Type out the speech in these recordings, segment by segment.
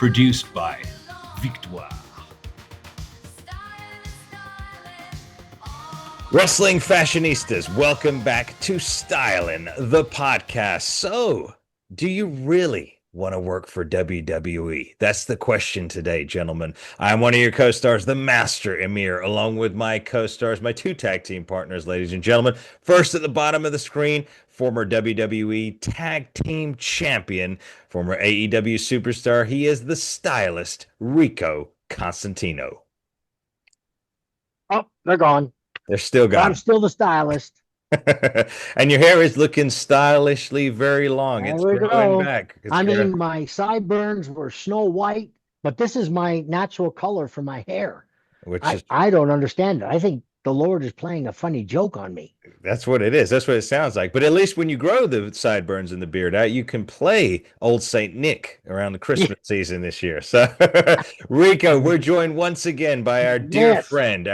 Produced by Victoire. Wrestling fashionistas, welcome back to Stylin', the podcast. So, do you really want to work for WWE? That's the question today, gentlemen. I'm one of your co-stars, the Master Emir, along with my co-stars, my two tag team partners, ladies and gentlemen. First at the bottom of the screen, former WWE Tag Team Champion, former AEW superstar. He is the stylist, Rico Costantino. Oh, they're gone. They're still But I'm gone. still the stylist. And your hair is looking stylishly very long. There It's we growing go. back. I mean, my sideburns were snow white, but this is my natural color for my hair. which is I don't understand it. I think the Lord is playing a funny joke on me. that's what it is. That's what it sounds like. But at least when you grow the sideburns and the beard out, you can play Old Saint Nick around the Christmas season this year. So, Rico, we're joined once again by our dear friend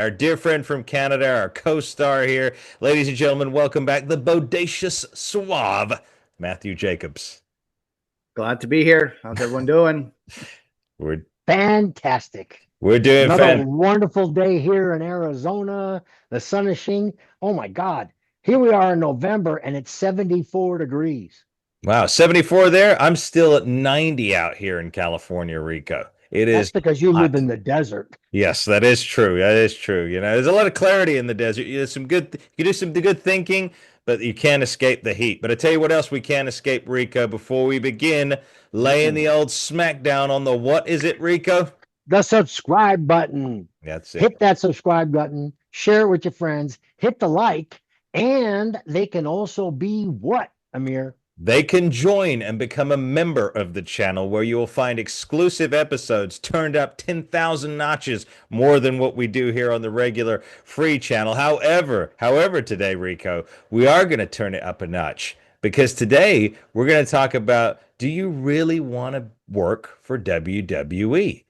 from Canada, our co-star here. Ladies and gentlemen, welcome back, the bodacious suave Matthew Jacobs. Glad to be here. How's everyone doing? We're Fantastic. doing Another wonderful day here in Arizona. The sun is shining. Oh my God. Here we are in November and it's 74 degrees. Wow, 74 there. I'm still at 90 out here in California, Rico. It That's is because you hot. live in the desert. Yes, that is true. That is true. You know, there's a lot of clarity in the desert. There's some good, you do some good thinking, but you can't escape the heat. But I tell you what else we can't escape, Rico, before we begin laying the old smackdown on the, what is it, Rico? The subscribe button. That's it. Hit that subscribe button, share it with your friends, hit the like, and they can also be what, Amir? They can join and become a member of the channel where you will find exclusive episodes turned up 10,000 notches more than what we do here on the regular free channel. However, today, Rico, we are going to turn it up a notch because today we're going to talk about, do you really want to work for WWE?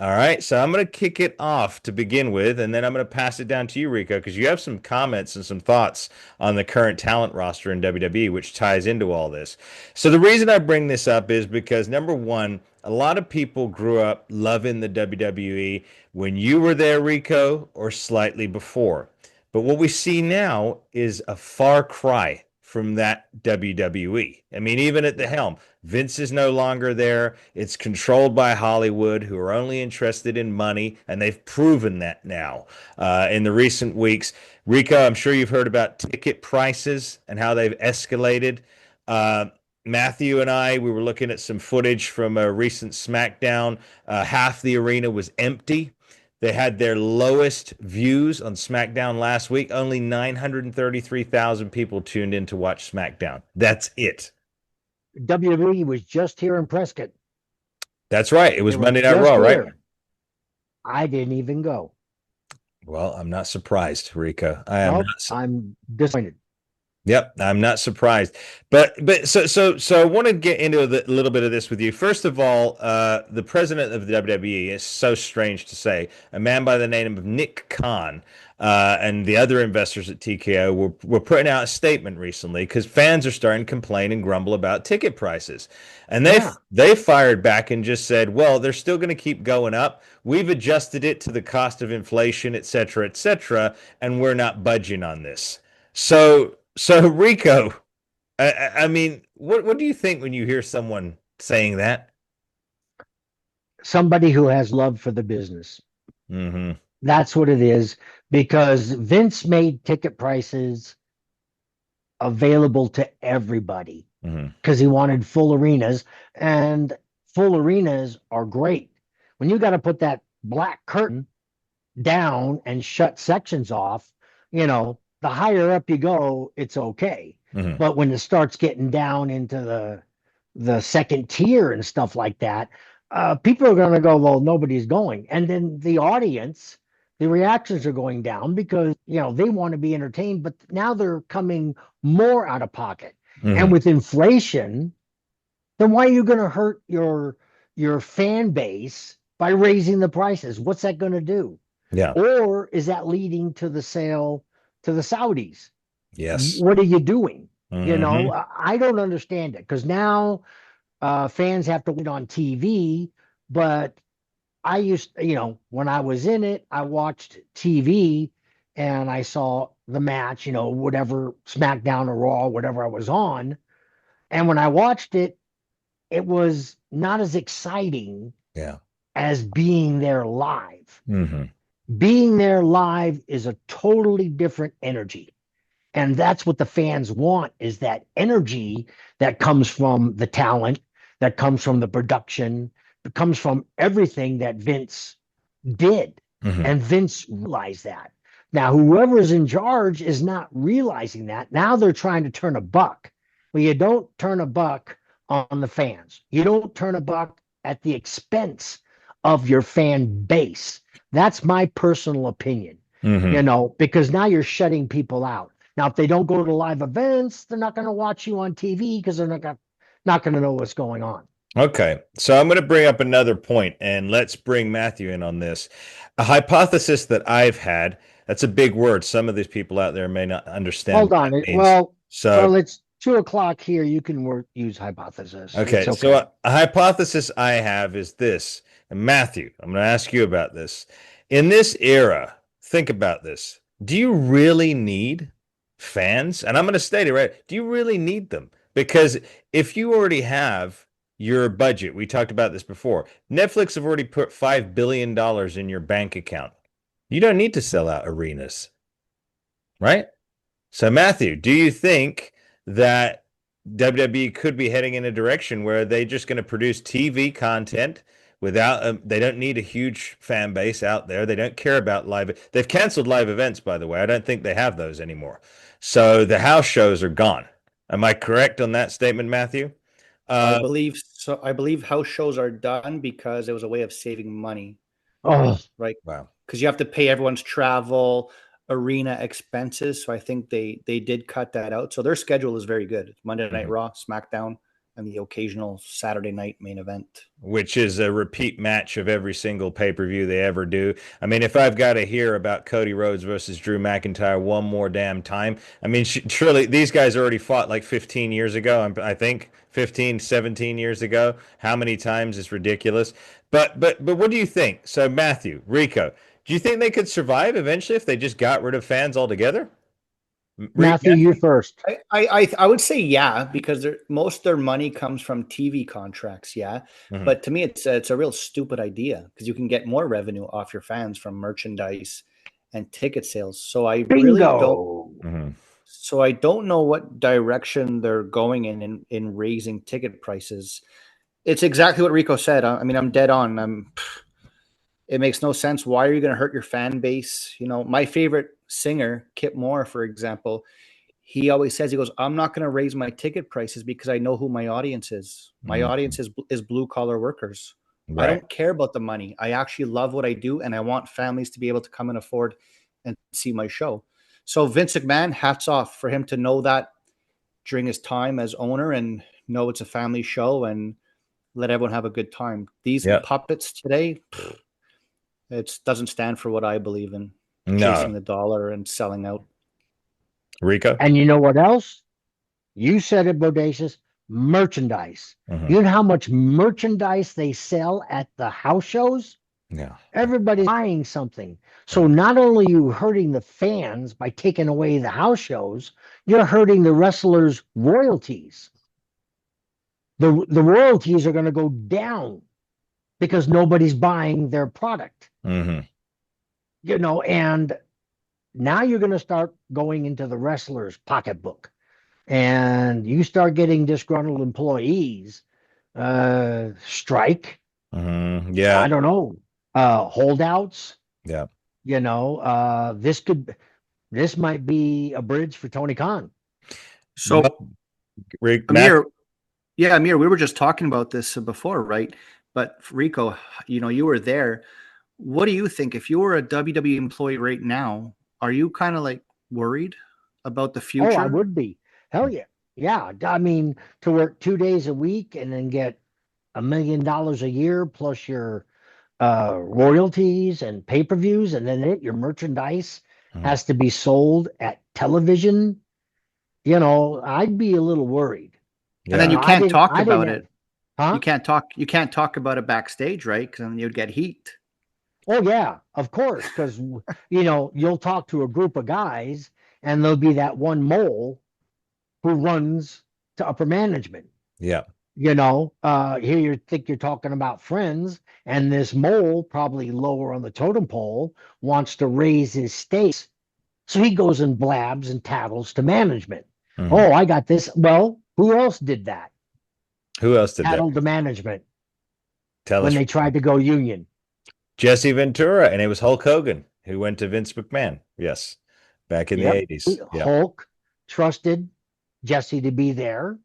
All right, so I'm going to kick it off to begin with, and then I'm going to pass it down to you, Rico, because you have some comments and some thoughts on the current talent roster in WWE, which ties into all this. So the reason I bring this up is because, number one, a lot of people grew up loving the WWE when you were there, Rico, or slightly before. But what we see now is a far cry from that WWE. I mean, even at the helm, Vince is no longer there. It's controlled by Hollywood, who are only interested in money, and they've proven that now in the recent weeks. Rico, I'm sure you've heard about ticket prices and how they've escalated. Matthew and I, we were looking at some footage from a recent SmackDown. Half the arena was empty. They had their lowest views on SmackDown last week. Only 933,000 people tuned in to watch SmackDown. That's it. WWE was just here in Prescott. That's right. It was Monday Night Raw, right? I didn't even go. Well, I'm not surprised, Rico. I'm disappointed. Yep, I'm not surprised. But so I want to get into a little bit of this with you. First of all, the president of the WWE is so strange to say, a man by the name of Nick Khan, and the other investors at TKO were putting out a statement recently because fans are starting to complain and grumble about ticket prices. And they fired back and just said, well, they're still going to keep going up. We've adjusted it to the cost of inflation, et cetera, and we're not budging on this. So Rico, I mean, what do you think when you hear someone saying that? Somebody who has love for the business. Mm-hmm. That's what it is, because Vince made ticket prices available to everybody because he wanted full arenas, and full arenas are great. When you got to put that black curtain down and shut sections off, you know, the higher up you go, it's okay. But when it starts getting down into the second tier and stuff like that, people are going to go, well, nobody's going. And then the audience, the reactions are going down because, you know, they want to be entertained, but now they're coming more out of pocket. And with inflation, then why are you going to hurt your fan base by raising the prices? What's that going to do? Yeah. Or is that leading to the sale to the Saudis? Yes. What are you doing? You know, I don't understand it, because now fans have to wait on TV But I used, when I was in it, I watched TV and I saw the match, whatever SmackDown or Raw, whatever I was on. And when I watched it, it was not as exciting Yeah. as being there live. Mm-hmm. Being there live is a totally different energy. And that's what the fans want, is that energy that comes from the talent, that comes from the production, that comes from everything that Vince did. Mm-hmm. And Vince realized that. Now, whoever is in charge is not realizing that. Now they're trying to turn a buck. Well, you don't turn a buck on the fans. You don't turn a buck at the expense of your fan base. That's my personal opinion, Mm-hmm. because now you're shutting people out. Now, if they don't go to live events, they're not going to watch you on TV because they're not going to know what's going on. Okay, so I'm going to bring up another point, and let's bring Matthew in on this. A hypothesis that I've had, that's a big word. Some of these people out there may not understand Hold what on. that means. Well, it's 2:00 here. You can use hypothesis. Okay, It's okay. so a hypothesis I have is this. And Matthew, I'm going to ask you about this. In this era, think about this. Do you really need fans? And I'm going to state it right. Do you really need them? Because if you already have your budget, we talked about this before. Netflix have already put $5 billion in your bank account. You don't need to sell out arenas, right? So, Matthew, do you think that WWE could be heading in a direction where they're just going to produce TV content without, they don't need a huge fan base out there. They don't care about live. They've canceled live events, by the way. I don't think they have those anymore. So the house shows are gone. Am I correct on that statement, Matthew? I believe so. I believe house shows are done because it was a way of saving money, Oh, right? Wow. Because you have to pay everyone's travel, arena expenses. So I think they did cut that out. So their schedule is very good. It's Monday Night Raw, SmackDown, and the occasional Saturday night main event. Which is a repeat match of every single pay-per-view they ever do. I mean, if I've got to hear about Cody Rhodes versus Drew McIntyre one more damn time, I mean, surely these guys already fought like 15 years ago, I think 15, 17 years ago. How many times is ridiculous. But what do you think? So Matthew, Rico, do you think they could survive eventually if they just got rid of fans altogether? Matthew, you first. I would say yeah, because most of their money comes from TV contracts. Yeah, but to me, it's a real stupid idea because you can get more revenue off your fans from merchandise and ticket sales. So I really don't. So I don't know what direction they're going in raising ticket prices. It's exactly what Rico said. I mean, I'm dead on. It makes no sense. Why are you going to hurt your fan base? My favorite singer, Kip Moore, for example, he always says, he goes, I'm not going to raise my ticket prices because I know who my audience is. My audience is blue collar workers. Right. I don't care about the money. I actually love what I do, and I want families to be able to come and afford and see my show. So Vince McMahon, hats off for him to know that during his time as owner and know it's a family show and let everyone have a good time. These puppets today, it doesn't stand for what I believe in. Chasing the dollar and selling out. Rico? And you know what else? You said it, Bodacious. Merchandise. You know how much merchandise they sell at the house shows? Yeah. Everybody's buying something. So not only are you hurting the fans by taking away the house shows, you're hurting the wrestlers' royalties. The royalties are going to go down because nobody's buying their product. And now you're going to start going into the wrestler's pocketbook, and you start getting disgruntled employees, strike. Yeah. I don't know, holdouts. Yeah. This might be a bridge for Tony Khan. So, Amir, we were just talking about this before, right? But Rico, you were there. What do you think if you were a WWE employee right now? Are you kind of like worried about the future? Oh, I would be. Hell yeah. Yeah. I mean, to work 2 days a week and then get $1 million a year plus your royalties and pay-per-views, and then your merchandise has to be sold at television. I'd be a little worried. And then you can't talk about it. Huh? You can't talk about it backstage, right? Because then you'd get heat. Oh yeah, of course, because you'll talk to a group of guys, and there'll be that one mole who runs to upper management. Yeah. Here you think you're talking about friends, and this mole, probably lower on the totem pole, wants to raise his stakes. So he goes and blabs and tattles to management. Mhm. Oh, I got this. Well, who else did that? Who else did that? Tattled to management Tell when us. they tried to go union. Jesse Ventura, and it was Hulk Hogan who went to Vince McMahon. Yes, back in the Yep. 80s. Yeah. Hulk trusted Jesse to be there.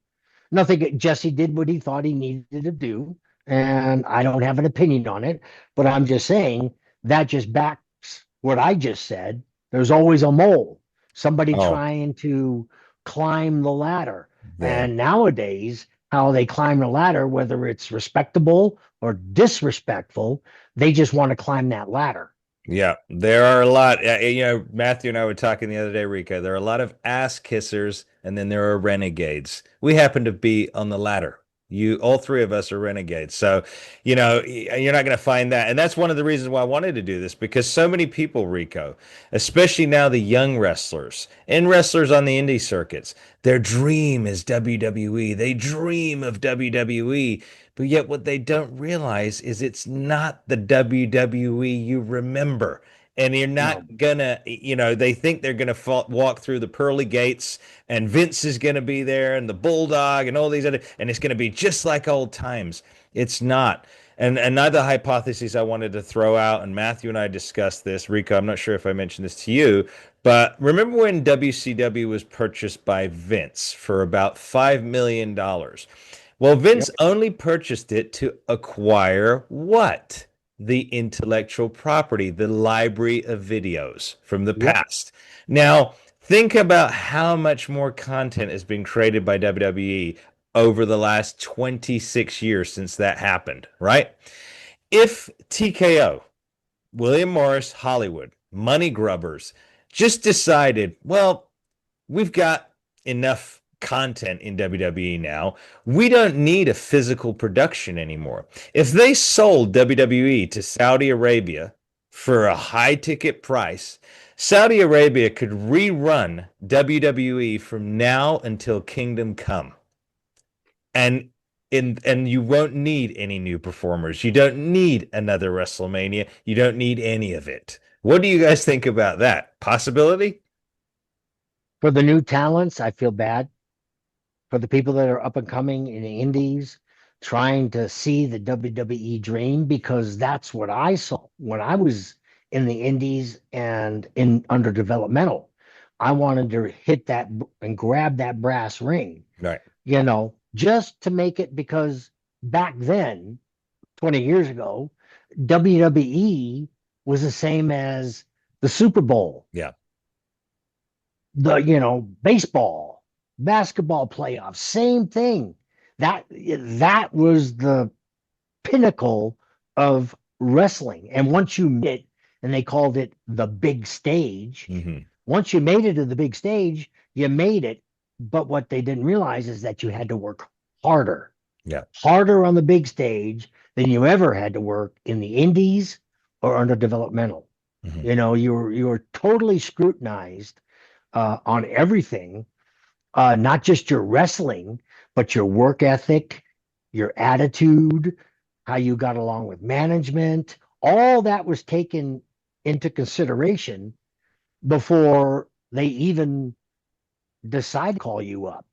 Nothing. Jesse did what he thought he needed to do, and I don't have an opinion on it, but I'm just saying that just backs what I just said. There's always a mole, somebody Oh, trying to climb the ladder. there. And nowadays, how they climb the ladder, whether it's respectable or disrespectful, they just want to climb that ladder. Yeah, there are a lot. Matthew and I were talking the other day, Rico. There are a lot of ass kissers, and then there are renegades. We happen to be on the latter. All three of us are renegades. So, you're not going to find that. And that's one of the reasons why I wanted to do this, because so many people, Rico, especially now the young wrestlers and wrestlers on the indie circuits, their dream is WWE. They dream of WWE. But yet, what they don't realize is it's not the WWE you remember. And you're not No. gonna, they think they're gonna walk through the pearly gates, and Vince is gonna be there, and the Bulldog, and all these other, and it's gonna be just like old times. It's not. And another hypothesis I wanted to throw out, and Matthew and I discussed this. Rico, I'm not sure if I mentioned this to you, but remember when WCW was purchased by Vince for about $5 million? Well, Vince Yep. only purchased it to acquire what? The intellectual property, the library of videos from the Yep. past. Now, think about how much more content has been created by WWE over the last 26 years since that happened, right? If TKO, William Morris, Hollywood, money grubbers, just decided, well, we've got enough content in WWE now. We don't need a physical production anymore. If they sold WWE to Saudi Arabia for a high ticket price, Saudi Arabia could rerun WWE from now until Kingdom Come. And you won't need any new performers. You don't need another WrestleMania. You don't need any of it. What do you guys think about that? Possibility? For the new talents, I feel bad. For the people that are up and coming in the indies, trying to see the WWE dream, because that's what I saw when I was in the indies and in under developmental. I wanted to hit that and grab that brass ring, Right. just to make it, because back then, 20 years ago, WWE was the same as the Super Bowl, Yeah. baseball, basketball playoffs, same thing. That was the pinnacle of wrestling. And once you made it, and they called it the big stage, once you made it to the big stage, you made it. But what they didn't realize is that you had to work harder. Yeah. Harder on the big stage than you ever had to work in the indies or under developmental. You were totally scrutinized on everything, not just your wrestling, but your work ethic, your attitude, how you got along with management. All that was taken into consideration before they even decide to call you up.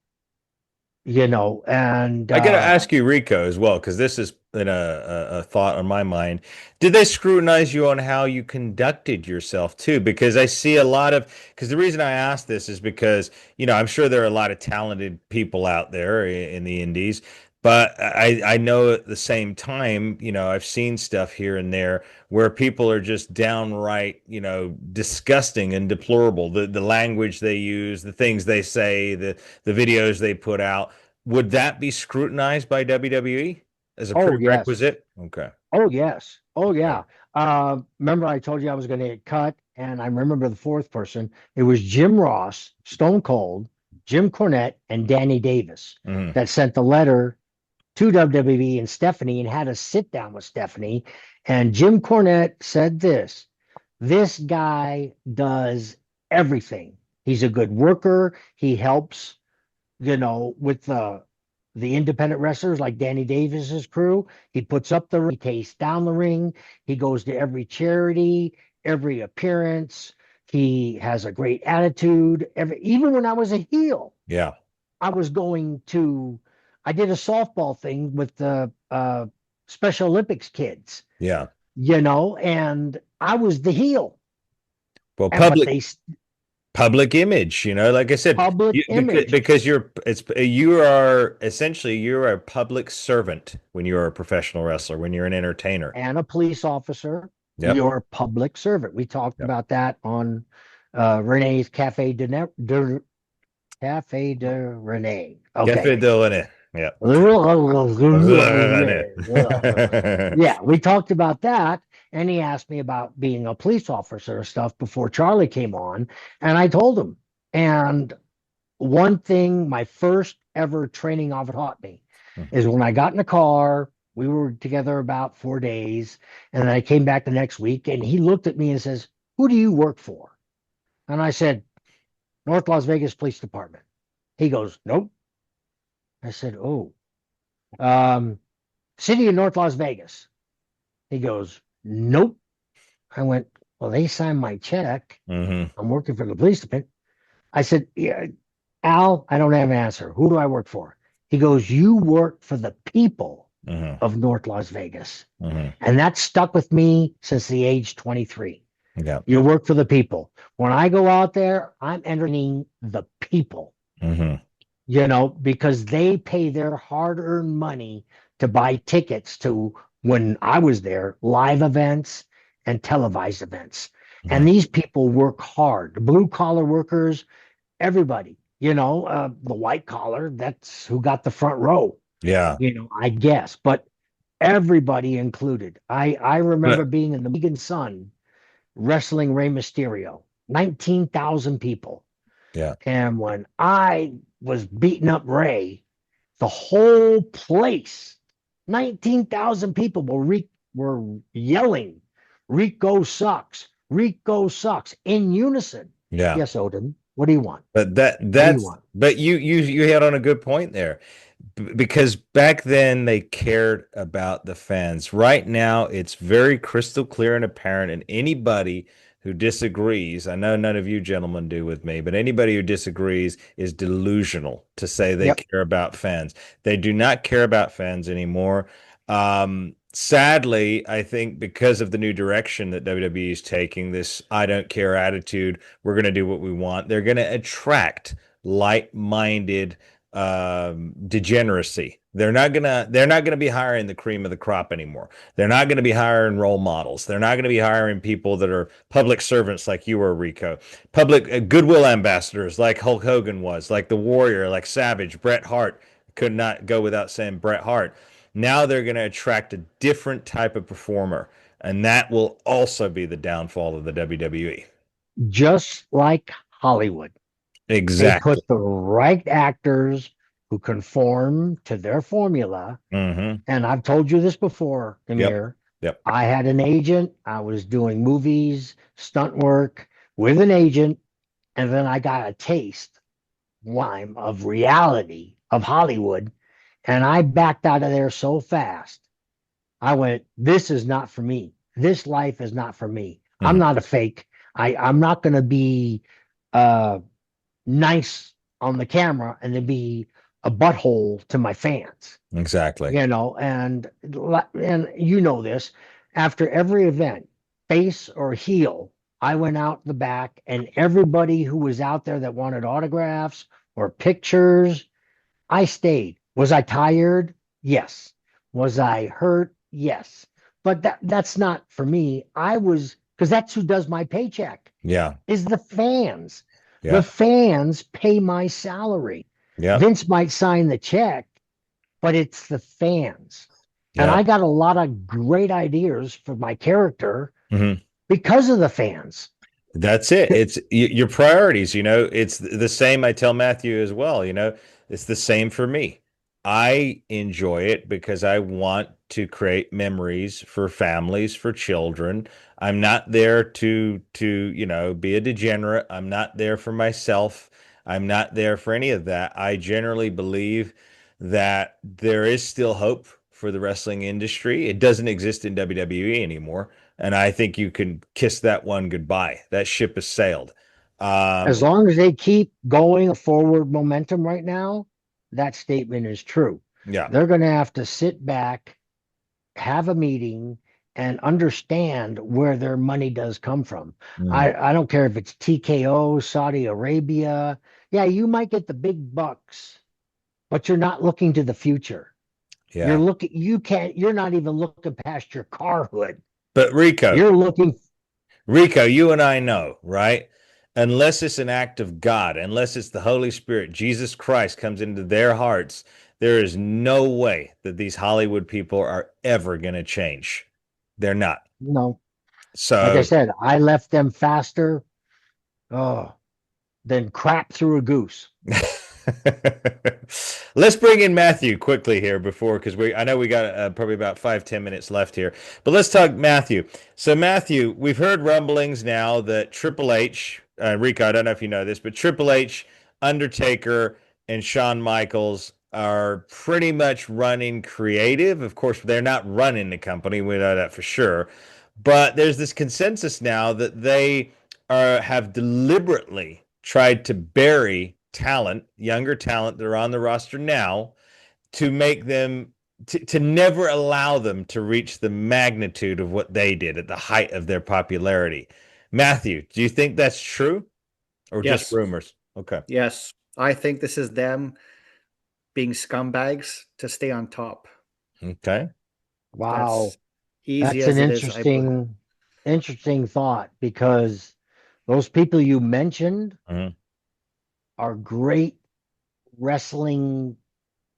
And I got to ask you, Rico, as well, because this has been a thought on my mind. Did they scrutinize you on how you conducted yourself too? Because I see a lot of, because the reason I ask this is because, I'm sure there are a lot of talented people out there in the indies, but I know at the same time, I've seen stuff here and there where people are just downright, disgusting and deplorable. The language they use, the things they say, the videos they put out. Would that be scrutinized by WWE as a oh yes, prerequisite? Okay. oh yes, oh Okay. yeah. Remember I told you I was going to get cut, and I remember the fourth person. It was Jim Ross, Stone Cold, Jim Cornette, and Danny Davis Mhm. that sent the letter to WWE and Stephanie and had a sit down with Stephanie. And Jim Cornette said this guy does everything. He's a good worker. He helps, with the independent wrestlers like Danny Davis's crew. He puts up the ring, he takes down the ring. He goes to every charity, every appearance. He has a great attitude. Even when I was a heel, Yeah. I did a softball thing with the Special Olympics kids, Yeah. and I was the heel. Well, But they public image, like I said, public image. because you're a public servant when you're a professional wrestler, when you're an entertainer and a police officer. Yep. You're a public servant. We talked about that on Renee's Cafe de Renee. Okay. Cafe de Renee. Yeah. Yeah, we talked about that. And he asked me about being a police officer and stuff before Charlie came on. And I told him. And one thing my first ever training officer taught me is when I got in the car, we were together about 4 days. And then I came back the next week and he looked at me and says, "Who do you work for?" And I said, "North Las Vegas Police Department." He goes, "Nope." I said, "Oh, City of North Las Vegas." He goes, "Nope." I went, "Well, they signed my check. I'm working for the police department." I said, "Yeah, Al, I don't have an answer. Who do I work for?" He goes, "You work for the people of North Las Vegas." And that stuck with me since the age 23. Yeah. You work for the people. When I go out there, I'm entertaining the people, because they pay their hard-earned money to buy tickets to, when I was there, live events and televised events. And these people work hard. The blue-collar workers, everybody, the white collar, that's who got the front row. Yeah. I guess, but everybody included. I remember being in the Vegan Sun wrestling Rey Mysterio, 19,000 people. Yeah. And when I was beating up Rey, the whole place, 19,000 people were yelling, "Rico sucks. Rico sucks," in unison. Yeah. Yes, Odin. What do you want? But you hit on a good point there. Because back then they cared about the fans. Right now it's very crystal clear and apparent, and anybody who disagrees, I know none of you gentlemen do with me, but anybody who disagrees is delusional to say they care about fans. They do not care about fans anymore. Sadly, I think because of the new direction that WWE is taking, this "I don't care" attitude, we're going to do what we want. They're going to attract like-minded degeneracy. They're not gonna be hiring the cream of the crop anymore. They're not gonna be hiring role models. They're not gonna be hiring people that are public servants like you were, Rico. Public goodwill ambassadors like Hulk Hogan was, like the Warrior, like Savage, Bret Hart. Could not go without saying Bret Hart. Now they're gonna attract a different type of performer, and that will also be the downfall of the WWE. Just like Hollywood. Exactly. They put the right actors who conform to their formula. And I've told you this before, Amir. Yep. I had an agent. I was doing movies, stunt work with an agent. And then I got a taste of reality of Hollywood. And I backed out of there so fast. I went, "This is not for me. This life is not for me. I'm not a fake. I'm not going to be nice on the camera and then be a butthole to my fans." Exactly. And this, after every event, face or heel, I went out the back, and everybody who was out there that wanted autographs or pictures, I stayed. Was I tired? Yes. Was I hurt? Yes. But that's not for me. Because that's who does my paycheck. Yeah. Is the fans. Yeah. The fans pay my salary. Yeah. Vince might sign the check, but it's the fans. Yeah. And I got a lot of great ideas for my character because of the fans. That's it. It's your priorities, It's the same. I tell Matthew as well, It's the same for me. I enjoy it because I want to create memories for families, for children. I'm not there to be a degenerate. I'm not there for myself. I'm not there for any of that. I generally believe that there is still hope for the wrestling industry. It doesn't exist in WWE anymore, and I think you can kiss that one goodbye. That ship has sailed. As long as they keep going a forward momentum right now, that statement is true. Yeah. They're going to have to sit back, have a meeting, and understand where their money does come from. I don't care if it's TKO, Saudi Arabia. Yeah, you might get the big bucks, but you're not looking to the future. Yeah. You're not even looking past your car hood. But You're looking. Rico, you and I know, right? Unless it's an act of God, unless it's the Holy Spirit, Jesus Christ comes into their hearts, there is no way that these Hollywood people are ever going to change. They're not. No, like I So said, I left them faster. Oh, than crap through a goose. let's bring in Matthew quickly here because I know we got probably about 5-10 minutes left here, but let's talk Matthew. So Matthew, we've heard rumblings now that Triple H, Rico, I don't know if you know this, but Triple H, Undertaker, and Shawn Michaels are pretty much running creative. Of course, they're not running the company. We know that for sure. But there's this consensus now that they have deliberately tried to bury talent, younger talent that are on the roster now, to make them to never allow them to reach the magnitude of what they did at the height of their popularity. Matthew, do you think that's true or just Yes. rumors? Okay. Yes. I think this is them being scumbags to stay on top. Okay. Wow. That's easy That's as an it is. interesting thought, because those people you mentioned are great wrestling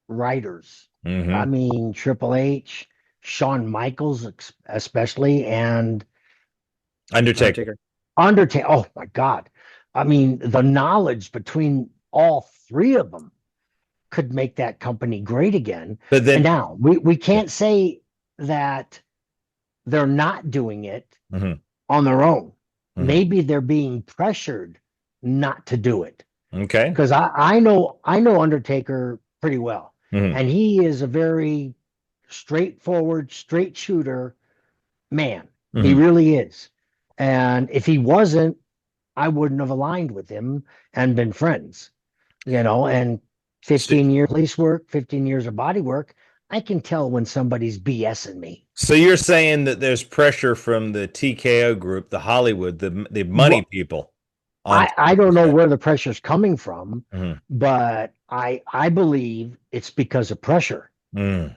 writers. I mean, Triple H, Shawn Michaels, especially, and Undertaker. Oh my God. I mean, the knowledge between all three of them could make that company great again. But then And now we can't say that they're not doing it on their own. Maybe they're being pressured not to do it. Okay. Because I know Undertaker pretty well. And he is a very straightforward, straight shooter man. He really is. And if he wasn't, I wouldn't have aligned with him and been friends. And 15 years police work, 15 years of body work, I can tell when somebody's BSing me. So you're saying that there's pressure from the TKO group, the Hollywood, the money people. I don't know where the pressure's coming from, but I believe it's because of pressure. Those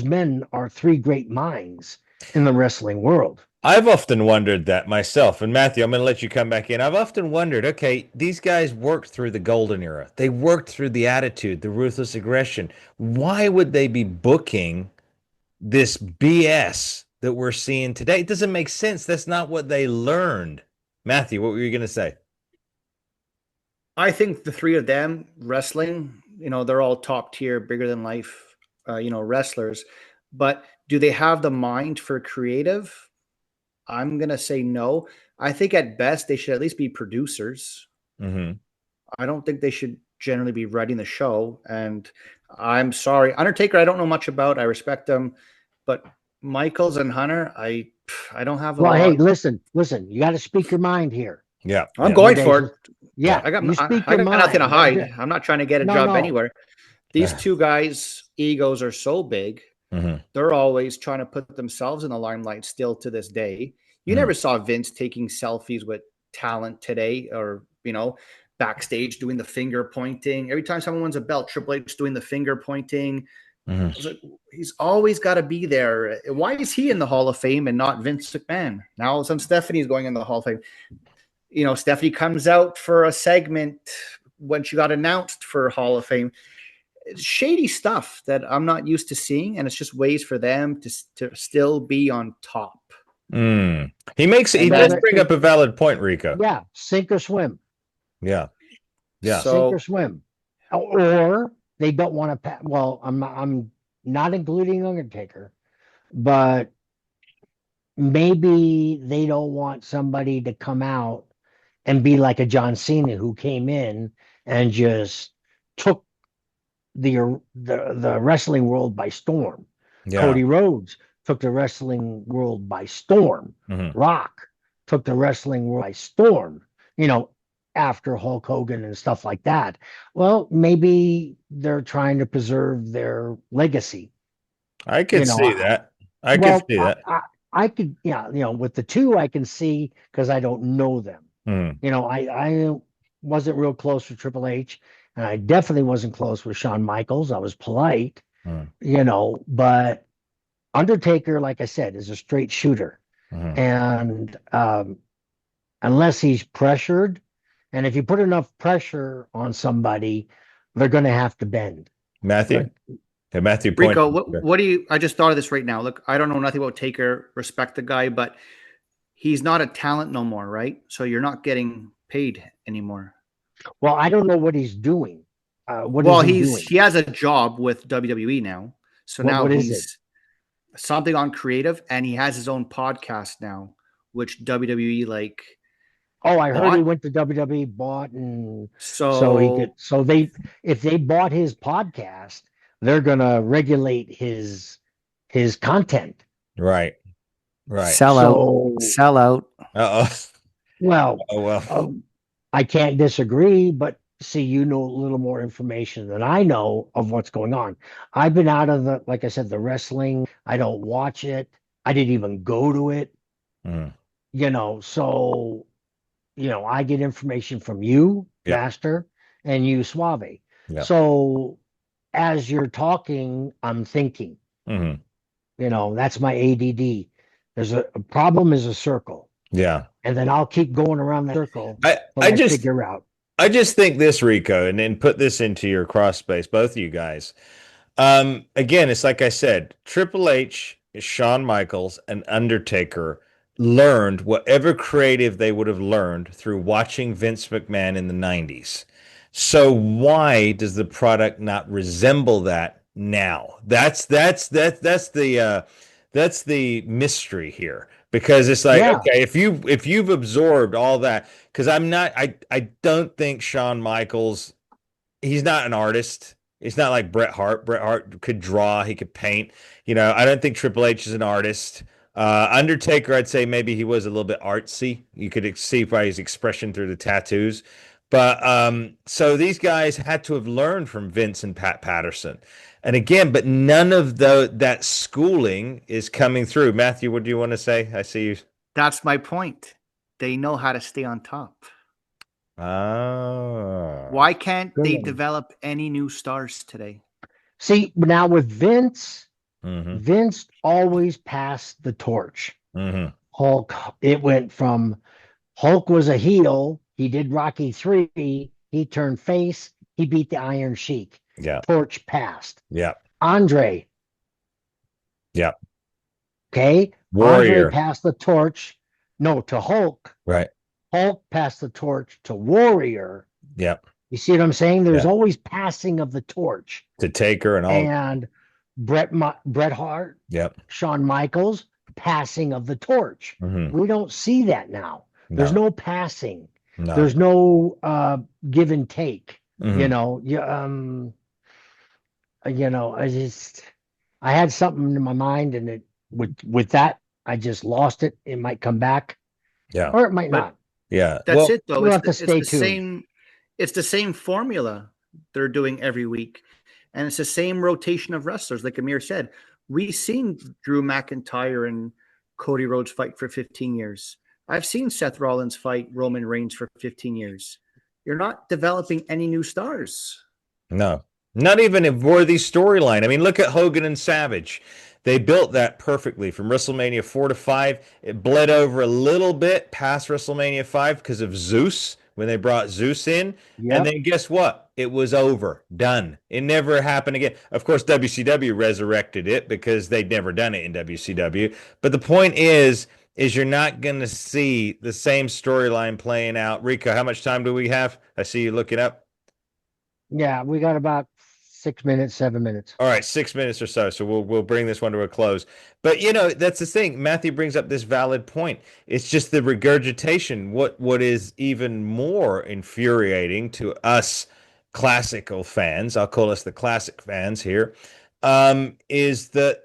men are three great minds in the wrestling world. I've often wondered that myself. And Matthew, I'm going to let you come back in. I've often wondered, okay, these guys worked through the golden era. They worked through the attitude, the ruthless aggression. Why would they be booking this BS that we're seeing today? It doesn't make sense. That's not what they learned. Matthew, what were you going to say? I think the three of them wrestling, they're all top tier, bigger than life, wrestlers. But do they have the mind for creative? I'm going to say no. I think at best they should at least be producers. I don't think they should generally be writing the show. And I'm sorry, Undertaker, I don't know much about. I respect them. But Michaels and Hunter, I don't have a lot. Hey, listen, you got to speak your mind here. Yeah. I'm going for it. Yeah. I got nothing to hide. I'm not trying to get a job anywhere. These two guys' egos are so big. They're always trying to put themselves in the limelight still to this day. You never saw Vince taking selfies with talent today, or, backstage doing the finger pointing. Every time someone wins a belt, Triple H doing the finger pointing. He's always got to be there. Why is he in the Hall of Fame and not Vince McMahon? Now all of a sudden Stephanie's going in the Hall of Fame. Stephanie comes out for a segment when she got announced for Hall of Fame. It's shady stuff that I'm not used to seeing, and it's just ways for them to still be on top. He does bring up a valid point, Rico. Yeah, sink or swim. Yeah. Sink or swim. Or they don't want to. Well, I'm not including Undertaker, but maybe they don't want somebody to come out and be like a John Cena who came in and just took the wrestling world by storm. Yeah. Cody Rhodes took the wrestling world by storm. Rock took the wrestling world by storm. After Hulk Hogan and stuff like that. Well, maybe they're trying to preserve their legacy. I could see that. I could see that. I could, yeah, with the two, I can see because I don't know them. I wasn't real close with Triple H, and I definitely wasn't close with Shawn Michaels. I was polite, but Undertaker, like I said, is a straight shooter. And unless he's pressured, and if you put enough pressure on somebody, they're going to have to bend. Matthew? Hey, Matthew. Rico, what do you, I just thought of this right now. Look, I don't know nothing about Taker, respect the guy, but he's not a talent no more, right? So you're not getting paid anymore. Well, I don't know what he's doing. He has a job with WWE now. So now he's something on creative, and he has his own podcast now, which WWE like. Oh, I heard he went to WWE, bought, and if they bought his podcast, they're gonna regulate his content. Right. Sell out. Well, I can't disagree, but see, you know a little more information than I know of what's going on. I've been out of like I said, the wrestling. I don't watch it. I didn't even go to it. So. I get information from you, Master, and you, Suave. So as you're talking, I'm thinking. That's my ADD. There's a problem is a circle. Yeah. And then I'll keep going around the circle. I just figure out. I just think this, Rico, and then put this into your cross space, both of you guys. Again, it's like I said, Triple H, Shawn Michaels, and Undertaker learned whatever creative they would have learned through watching Vince McMahon in the 90s. So why does the product not resemble that now? That's the mystery here, because it's like, okay, if you've absorbed all that, because I don't think Shawn Michaels, he's not an artist. It's not like Bret Hart. Bret Hart could draw, he could paint. I don't think Triple H is an artist. Undertaker, I'd say maybe he was a little bit artsy. You could see by his expression through the tattoos. But so these guys had to have learned from Vince and Pat Patterson. And again, but none of that schooling is coming through. Matthew, what do you want to say? I see you. That's my point. They know how to stay on top. Why can't they develop any new stars today? See, now with Vince, Vince always passed the torch. Hulk, it went from Hulk was a heel. He did Rocky 3. He turned face. He beat the Iron Sheik. Yeah. Torch passed. Yeah. Andre. Yeah. Okay. Warrior. Andre passed the torch. No, to Hulk. Right. Hulk passed the torch to Warrior. Yeah. You see what I'm saying? There's always passing of the torch. To Taker and all. And Bret Hart. Yep. Shawn Michaels, passing of the torch. We don't see that now. There's no passing. No. There's no give and take. I had something in my mind, and it with that I just lost it. It might come back. Yeah. Or it might not. Yeah. That's it though. We'll have to stay tuned. It's the same formula they're doing every week. And it's the same rotation of wrestlers. Like Amir said, we've seen Drew McIntyre and Cody Rhodes fight for 15 years. I've seen Seth Rollins fight Roman Reigns for 15 years. You're not developing any new stars. No, not even a worthy storyline. I mean, look at Hogan and Savage. They built that perfectly from WrestleMania 4 to 5. It bled over a little bit past WrestleMania 5 because of Zeus, when they brought Zeus in. Yep. And then guess what? It was over. Done. It never happened again. Of course, WCW resurrected it because they'd never done it in WCW. But the point is you're not going to see the same storyline playing out. Rico, how much time do we have? I see you looking up. Yeah, we got about 6 minutes, 7 minutes. All right, 6 minutes or so. So we'll bring this one to a close. But you know, that's the thing. Matthew brings up this valid point. It's just the regurgitation. What is even more infuriating to us classical fans, I'll call us the classic fans here, is that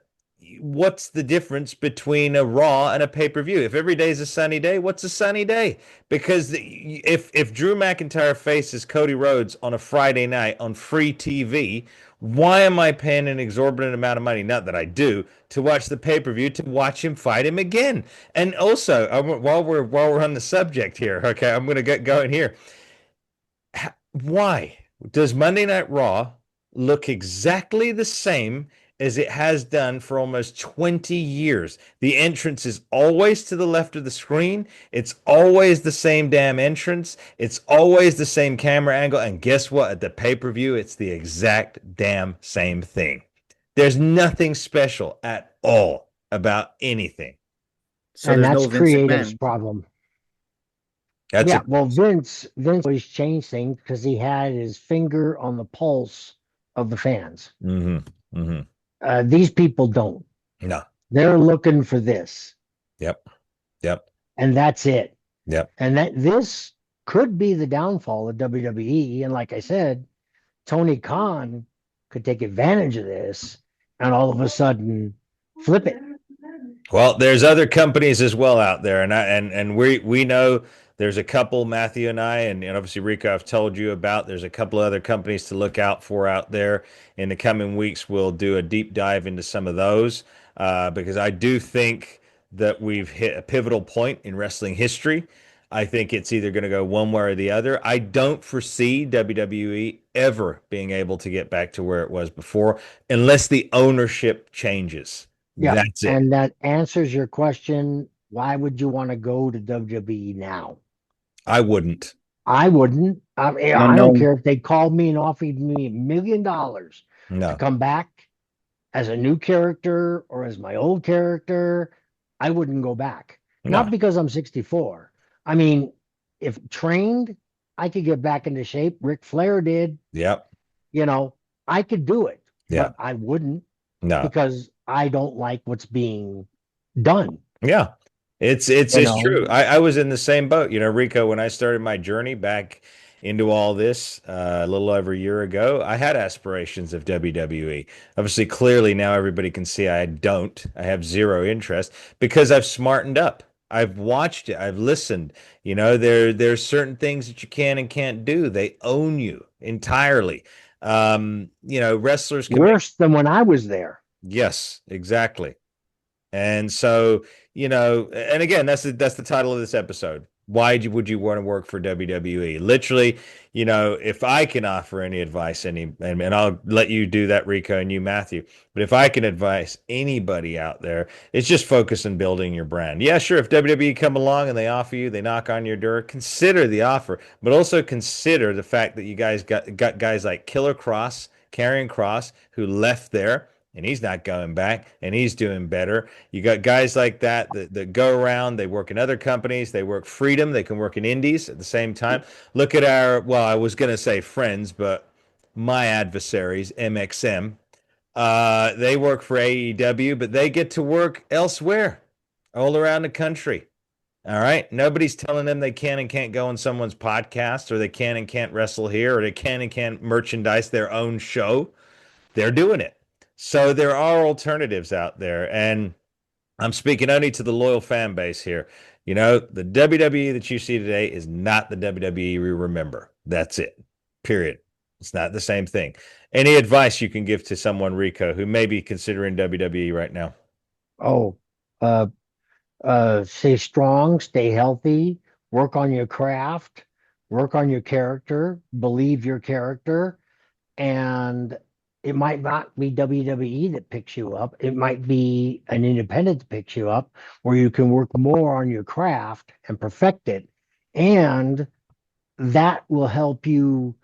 what's the difference between a Raw and a pay-per-view? If every day is a sunny day, what's a sunny day? Because if Drew McIntyre faces Cody Rhodes on a Friday night on free TV, why am I paying an exorbitant amount of money? Not that I do, to watch the pay-per-view to watch him fight him again. And also, while we're on the subject here, okay, I'm going to get going here. Why does Monday Night Raw look exactly the same as it has done for almost 20 years? The entrance is always to the left of the screen. It's always the same damn entrance. It's always the same camera angle. And guess what? At the pay-per-view, it's the exact damn same thing. There's nothing special at all about anything. So and there's that's no Vince creative's McMahon. problem. That's Yeah, it. well, Vince always changed things because he had his finger on the pulse of the fans. Mm-hmm. Mm-hmm. These people don't. No. They're looking for this, Yep. Yep. and that's it. Yep. And that this could be the downfall of WWE. And like I said, Tony Khan could take advantage of this and all of a sudden flip it. Well, there's other companies as well out there, and we know there's a couple, Matthew and I, and obviously Rico, I've told you about. There's a couple of other companies to look out for out there. In the coming weeks, we'll do a deep dive into some of those because I do think that we've hit a pivotal point in wrestling history. I think it's either going to go one way or the other. I don't foresee WWE ever being able to get back to where it was before unless the ownership changes. Yeah, That's it. and that answers your question. Why would you want to go to WWE now? I wouldn't. I wouldn't. I No. don't care if they called me and offered me $1 million to No. come back as a new character or as my old character. I wouldn't go back. No. Not because I'm 64. I mean, if trained, I could get back into shape. Ric Flair did. Yep. You know, I could do it. Yeah. But I wouldn't No. because I don't like what's being done. Yeah. It's true. I was in the same boat, Rico, when I started my journey back into all this a little over a year ago. I had aspirations of WWE. Obviously, clearly now everybody can see I don't. I have zero interest because I've smartened up. I've watched it. I've listened. There's certain things that you can and can't do. They own you entirely. Wrestlers can Worse than when I was there. Yes, exactly. And so, and again, that's the title of this episode. Why would you want to work for WWE? Literally, if I can offer any advice, and I'll let you do that, Rico, and you, Matthew. But if I can advise anybody out there, it's just focus on building your brand. Yeah, sure. If WWE come along and they offer you, they knock on your door, consider the offer, but also consider the fact that you guys got guys like Killer Cross, Karrion Kross, who left there. And he's not going back, and he's doing better. You got guys like that go around. They work in other companies. They work freedom. They can work in indies at the same time. Look at I was going to say friends, but my adversaries, MXM. They work for AEW, but they get to work elsewhere, all around the country. All right. Nobody's telling them they can and can't go on someone's podcast, or they can and can't wrestle here, or they can and can't merchandise their own show. They're doing it. So there are alternatives out there, and I'm speaking only to the loyal fan base here. The WWE that you see today is not the WWE we remember. That's it. Period. It's not the same thing. Any advice you can give to someone, Rico, who may be considering WWE right now? Stay strong, stay healthy, work on your craft, work on your character, believe your character, and it might not be WWE that picks you up. It might be an independent that picks you up where you can work more on your craft and perfect it. And that will help you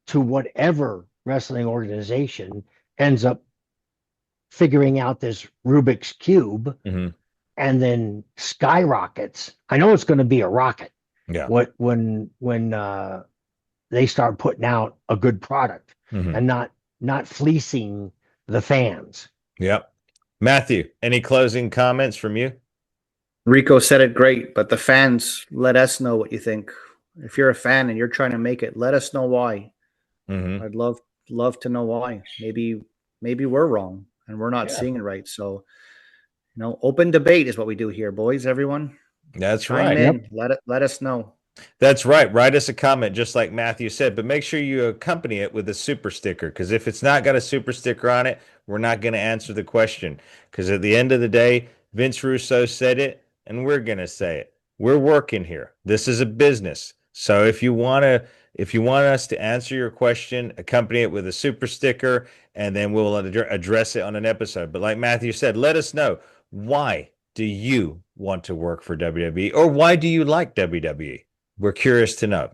to whatever wrestling organization ends up figuring out this Rubik's Cube and then skyrockets. I know it's going to be a rocket. Yeah. When they start putting out a good product and not not fleecing the fans. Yep. Matthew, any closing comments from you? Rico said it great, but the fans, let us know what you think. If you're a fan and you're trying to make it, let us know why. Mm-hmm. I'd love to know why. Maybe we're wrong and we're not Yeah. seeing it right. So, open debate is what we do here, boys. Everyone, That's chime right. in. Let us know. That's right. Write us a comment, just like Matthew said, but make sure you accompany it with a super sticker, because if it's not got a super sticker on it, we're not going to answer the question. Because at the end of the day, Vince Russo said it, and we're going to say it. We're working here. This is a business. So if you want us to answer your question, accompany it with a super sticker, and then we'll address it on an episode. But like Matthew said, let us know, why do you want to work for WWE, or why do you like WWE? We're curious to know.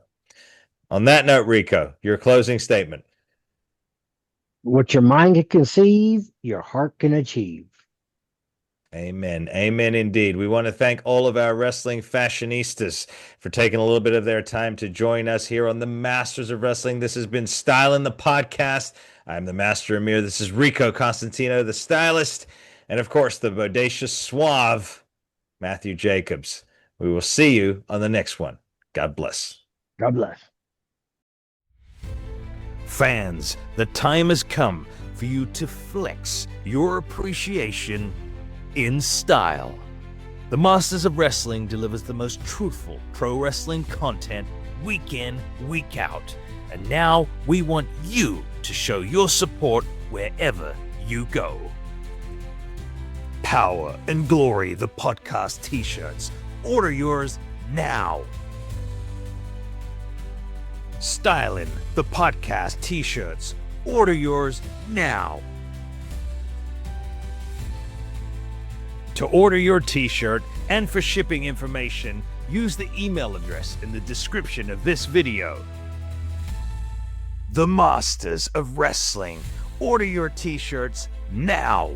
On that note, Rico, your closing statement. What your mind can conceive, your heart can achieve. Amen. Amen indeed. We want to thank all of our wrestling fashionistas for taking a little bit of their time to join us here on the Masters of Wrestling. This has been Styling the Podcast. I'm the Master Amir. This is Rico Costantino, the stylist, and of course, the bodacious suave Matthew Jacobs. We will see you on the next one. God bless. God bless. Fans, the time has come for you to flex your appreciation in style. The Masters of Wrestling delivers the most truthful pro wrestling content week in, week out. And now we want you to show your support wherever you go. Power and Glory, the podcast t-shirts. Order yours now. Styling the Podcast t-shirts. Order yours now. To order your t-shirt and for shipping information, use the email address in the description of this video. The Masters of Wrestling. Order your t-shirts now.